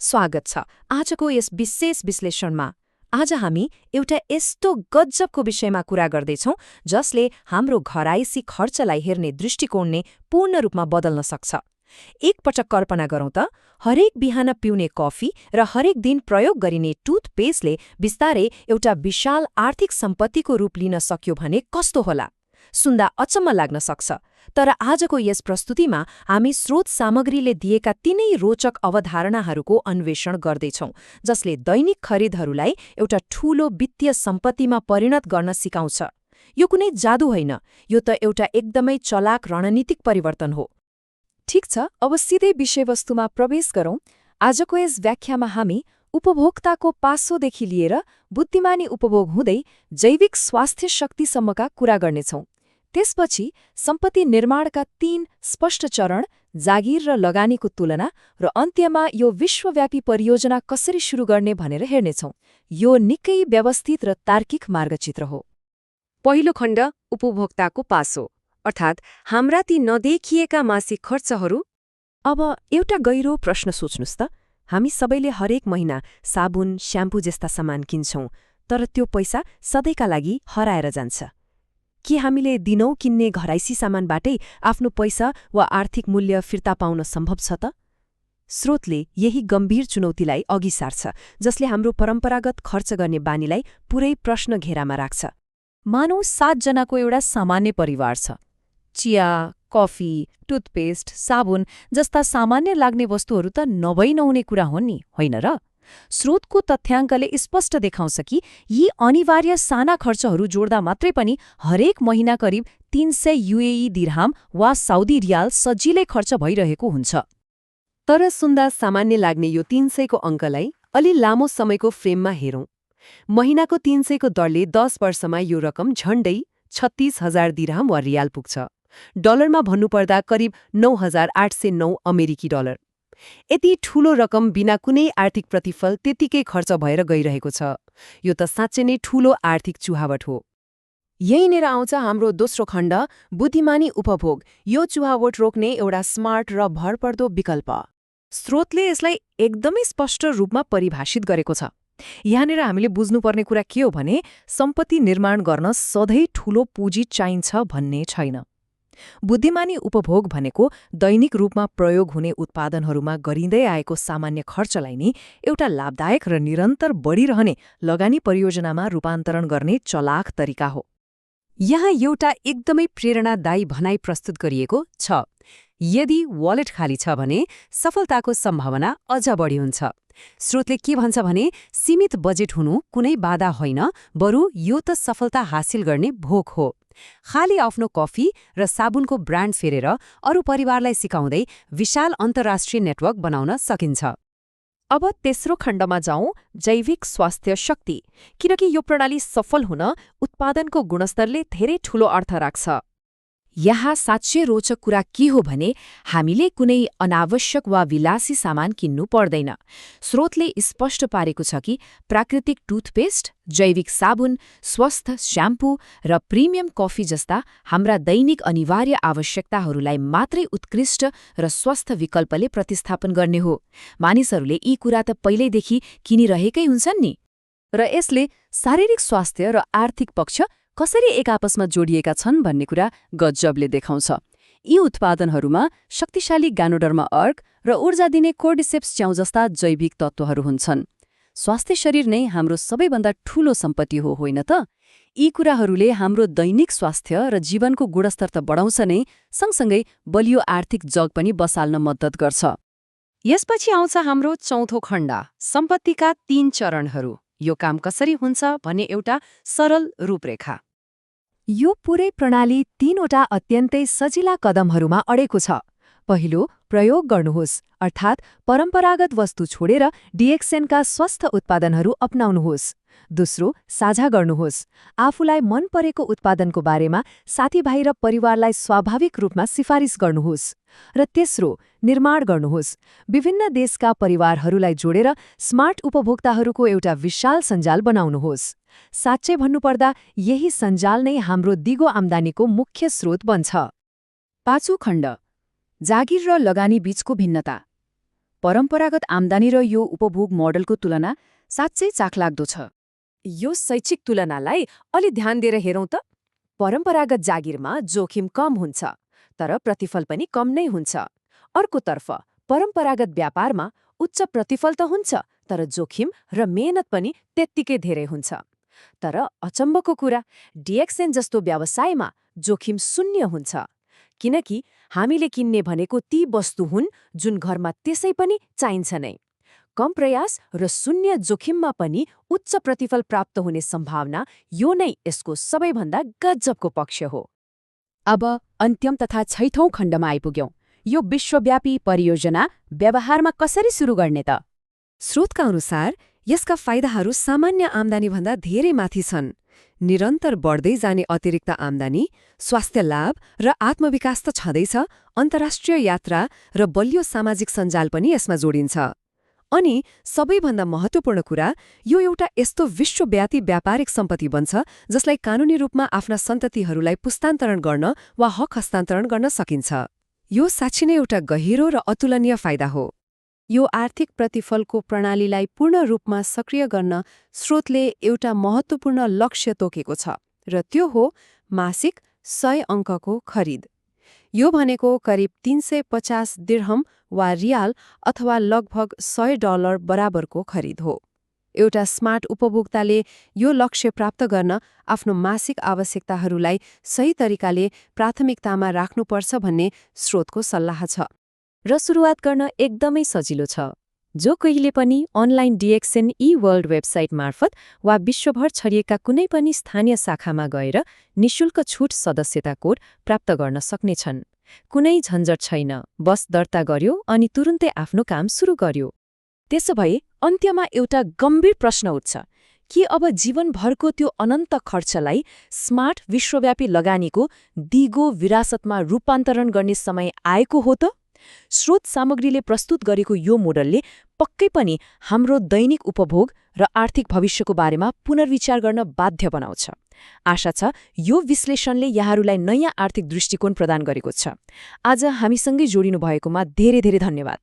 स्वागत छ आजको यस विशेष विश्लेषणमा। आज हामी एउटा यस्तो गजबको विषयमा कुरा गर्दैछौं जसले हाम्रो घरायसी खर्चलाई हेर्ने दृष्टिकोण नै पूर्ण रूपमा बदल्न सक्छ। एकपटक कल्पना गरौँ त, हरेक बिहान पिउने कफी र हरेक दिन प्रयोग गरिने टुथपेस्टले बिस्तारै एउटा विशाल आर्थिक सम्पत्तिको रूप लिन सक्यो भने कस्तो होला? सुन्दा अचम्म लाग्न सक्छ, तर आजको यस प्रस्तुतिमा हामी स्रोत सामग्रीले दिएका तिनै रोचक अवधारणाहरूको अन्वेषण गर्दैछौं, जसले दैनिक खरिदहरूलाई एउटा ठूलो वित्तीय सम्पत्तिमा परिणत गर्न सिकाउँछ। यो कुनै जादु होइन, यो त एउटा एकदमै चलाक रणनीतिक परिवर्तन हो। ठिक छ, अब सिधै विषयवस्तुमा प्रवेश गरौँ। आजको यस व्याख्यामा हामी उपभोक्ताको पासोदेखि लिएर बुद्धिमानी उपभोग हुँदै जैविक स्वास्थ्य शक्तिसम्मका कुरा गर्नेछौँ। त्यसपछि सम्पत्ति निर्माणका 3 स्पष्ट चरण, जागिर र लगानीको तुलना, र अन्त्यमा यो विश्वव्यापी परियोजना कसरी सुरु गर्ने भनेर हेर्नेछौँ। यो निकै व्यवस्थित र तार्किक मार्गचित्र हो। पहिलो खण्ड, उपभोक्ताको पासो, अर्थात् हाम्रा ती नदेखिएका मासिक खर्चहरू। अब एउटा गहिरो प्रश्न सोच्नुस् त, हामी सबैले हरेक महिना साबुन, श्याम्पू जस्ता सामान किन्छौं, तर त्यो पैसा सधैँका लागि हराएर जान्छ। के हामीले दिनौं किन्ने घरायसी सामानबाटै आफ्नो पैसा वा आर्थिक मूल्य फिर्ता पाउन सम्भव छ त? स्रोतले यही गम्भीर चुनौतीलाई अघि सार्छ, जसले हाम्रो परम्परागत खर्च गर्ने बानीलाई पुरै प्रश्न घेरामा राख्छ। मानौ 7 जनाको एउटा सामान्य परिवार छ। चिया, कफी, टुथपेस्ट, साबुन जस्ता सामान्य लाग्ने वस्तुहरू त नभई नहुने कुरा हुन् नि, होइन र? स्रोतको तथ्याङ्कले स्पष्ट देखाउँछ कि यी अनिवार्य साना खर्चहरू जोड्दा मात्रै पनि हरेक महिना करिब 300 युएई दिर्हाम वा साउदी रियाल सजिलै खर्च भइरहेको हुन्छ। तर सुन्दा सामान्य लाग्ने यो 300 को अङ्कलाई अलि लामो समयको फ्रेममा हेरौँ। महिनाको 300 को दरले 10 वर्षमा यो रकम झण्डै 36,000 दिर्हाम वा रियाल पुग्छ। डलरमा भन्नुपर्दा करिब 9,809 अमेरिकी डलर। यति ठूलो रकम बिना कुनै आर्थिक प्रतिफल त्यतिकै खर्च भएर गइरहेको छ। यो त साँच्चै नै ठूलो आर्थिक चुहावट हो। यहीँनिर आउँछ हाम्रो दोस्रो खण्ड, बुद्धिमानी उपभोग। यो चुहावट रोक्ने एउटा स्मार्ट र भरपर्दो विकल्प। स्रोतले यसलाई एकदमै स्पष्ट रूपमा परिभाषित गरेको छ। यहाँनिर हामीले बुझ्नुपर्ने कुरा के हो भने, सम्पत्ति निर्माण गर्न सधैँ ठूलो पुँजी चाहिन्छ भन्ने छैन। बुद्धिमानी उपभोग भनेको दैनिक रूपमा प्रयोग हुने उत्पादनहरूमा गरिँदै आएको सामान्य खर्चलाई नै एउटा लाभदायक र निरन्तर बढिरहने लगानी परियोजनामा रूपान्तरण गर्ने चलाक तरिका हो। यहाँ एउटा एकदमै प्रेरणादायी भनाइ प्रस्तुत गरिएको छ। यदि वालेट खाली छ भने सफलताको सम्भावना अझ बढी हुन्छ। स्रोतले के भन्छ भने, सीमित बजेट हुनु कुनै बाधा होइन, बरु यो त सफलता हासिल गर्ने भोक हो। खाली आफ्नो कफी र साबुनको ब्रान्ड फेरेर अरू परिवारलाई सिकाउँदै विशाल अन्तर्राष्ट्रिय नेटवर्क बनाउन सकिन्छ। अब तेस्रो खण्डमा जाउँ, जैविक स्वास्थ्य शक्ति, किनकि यो प्रणाली सफल हुन उत्पादनको गुणस्तरले धेरै ठूलो अर्थ राख्छ। यहाँ साँच्चै रोचक कुरा के हो भने, हामीले कुनै अनावश्यक वा विलासी सामान किन्नु पर्दैन। स्रोतले स्पष्ट पारेको छ कि प्राकृतिक टुथपेस्ट, जैविक साबुन, स्वस्थ श्याम्पू र प्रिमियम कफी जस्ता हाम्रा दैनिक अनिवार्य आवश्यकताहरूलाई मात्रै उत्कृष्ट र स्वस्थ विकल्पले प्रतिस्थापन गर्ने हो। मानिसहरूले यी कुरा त पहिल्यैदेखि किनिरहेकै हुन्छन् नि। र यसले शारीरिक स्वास्थ्य र आर्थिक पक्ष कसरी एक आपसमा जोडिएका छन् भन्ने कुरा गजबले देखाउँछ। यी उत्पादनहरूमा शक्तिशाली गानोडर्मा अर्क र ऊर्जा दिने कोर्डिसेप्स च्याउ जस्ता जैविक तत्त्वहरू हुन्छन्। स्वास्थ्य शरीर नै हाम्रो सबैभन्दा ठूलो सम्पत्ति हो, होइन त? यी कुराहरूले हाम्रो दैनिक स्वास्थ्य र जीवनको गुणस्तर त बढाउँछ नै, सँगसँगै बलियो आर्थिक जग पनि बसाल्न मद्दत गर्छ। यसपछि आउँछ हाम्रो चौथो खण्ड, सम्पत्तिका 3 चरणहरू। यो काम कसरी हुन्छ भन्ने एउटा सरल रूपरेखा। यो पुरै प्रणाली 3वटा अत्यन्तै सजिला कदमहरूमा अडेको छ। पहिलो, प्रयोग गर्नुहोस्, अर्थात् परम्परागत वस्तु छोडेर डिएक्सएनका स्वस्थ उत्पादनहरू अपनाउनुहोस्। दोस्रो, साझा गर्नुहोस्, आफूलाई मन परेको उत्पादनको बारेमा साथीभाइ र परिवारलाई स्वाभाविक रूपमा सिफारिस गर्नुहोस्। र तेस्रो, निर्माण गर्नुहोस्, विभिन्न देशका परिवारहरूलाई जोडेर स्मार्ट उपभोक्ताहरूको एउटा विशाल सञ्जाल बनाउनुहोस्। साँच्चै भन्नुपर्दा यही सञ्जाल नै हाम्रो दिगो आम्दानीको मुख्य स्रोत बन्छ। 5औं खण्ड, जागिर र लगानी बीचको भिन्नता। परम्परागत आम्दानी र यो उपभोग मोडलको तुलना साँच्चै चाखलाग्दो छ। यो शैक्षिक तुलनालाई अलि ध्यान दिएर हेरौँ त। परम्परागत जागिरमा जोखिम कम हुन्छ, तर प्रतिफल पनि कम नै हुन्छ। अर्कोतर्फ परम्परागत व्यापारमा उच्च प्रतिफल त हुन्छ, तर जोखिम र मेहनत पनि त्यत्तिकै धेरै हुन्छ। तर अचम्मको कुरा, डिएक्सएन जस्तो व्यवसायमा जोखिम शून्य हुन्छ, किनकि हामीले किन्ने भनेको ती वस्तु हुन् जुन घरमा त्यसै पनि चाहिन्छ नै। कम प्रयास र शून्य जोखिममा पनि उच्च प्रतिफल प्राप्त हुने सम्भावना, यो नै यसको सबैभन्दा गजबको पक्ष हो। अब अन्त्यम तथा छैठौं खण्डमा आइपुग्यौं। यो विश्वव्यापी परियोजना व्यवहारमा कसरी सुरु गर्ने त? स्रोतका अनुसार यसका फाइदाहरू सामान्य आम्दानीभन्दा धेरै माथि छन्। निरन्तर बढ्दै जाने अतिरिक्त आम्दानी, स्वास्थ्य लाभ र आत्मविकास त छँदैछ, अन्तर्राष्ट्रिय यात्रा र बलियो सामाजिक सञ्जाल पनि यसमा जोडिन्छ। अनि सबैभन्दा महत्त्वपूर्ण कुरा, यो एउटा यस्तो विश्वव्यापी व्यापारिक सम्पत्ति बन्छ जसलाई कानुनी रूपमा आफ्ना सन्ततिहरूलाई पुस्तान्तरण गर्न वा हक हस्तान्तरण गर्न सकिन्छ। यो साँच्चै नै एउटा गहिरो र अतुलनीय फाइदा हो। यो आर्थिक प्रतिफलको प्रणालीलाई पूर्ण रूपमा सक्रिय गर्न स्रोतले एउटा महत्त्वपूर्ण लक्ष्य तोकेको छ, र त्यो हो मासिक 100 अङ्कको खरिद। यो भनेको करिब 350 दिर्हम वा रियाल अथवा लगभग $100 बराबरको खरिद हो। एउटा स्मार्ट उपभोक्ताले यो लक्ष्य प्राप्त गर्न आफ्नो मासिक आवश्यकताहरूलाई सही तरिकाले प्राथमिकतामा राख्नुपर्छ भन्ने स्रोतको सल्लाह छ। र सुरुवात गर्न एकदमै सजिलो छ। जो कहिले पनि अनलाइन डिएक्सएन ई-वर्ल्ड वेबसाइट मार्फत वा विश्वभर छरिएका कुनै पनि स्थानीय शाखामा गएर निशुल्क छुट सदस्यता कोड प्राप्त गर्न सक्नेछन्। कुनै झन्झट छैन, बस दर्ता गर्यो अनि तुरुन्तै आफ्नो काम सुरु गर्यो। त्यसोभए अन्त्यमा एउटा गम्भीर प्रश्न उठ्छ, के अब जीवनभरको त्यो अनन्त खर्चलाई स्मार्ट विश्वव्यापी लगानीको दिगो विरासतमा रूपान्तरण गर्ने समय आएको हो त? स्रोत सामग्रीले प्रस्तुत गरेको यो मोडलले पक्कै पनि हाम्रो दैनिक उपभोग र आर्थिक भविष्यको बारेमा पुनर्विचार गर्न बाध्य बनाउँछ। आशा छ यो विश्लेषणले यहाँहरूलाई नयाँ आर्थिक दृष्टिकोण प्रदान गरेको छ। आज हामीसँगै जोडिनु भएकोमा धेरै धेरै धन्यवाद।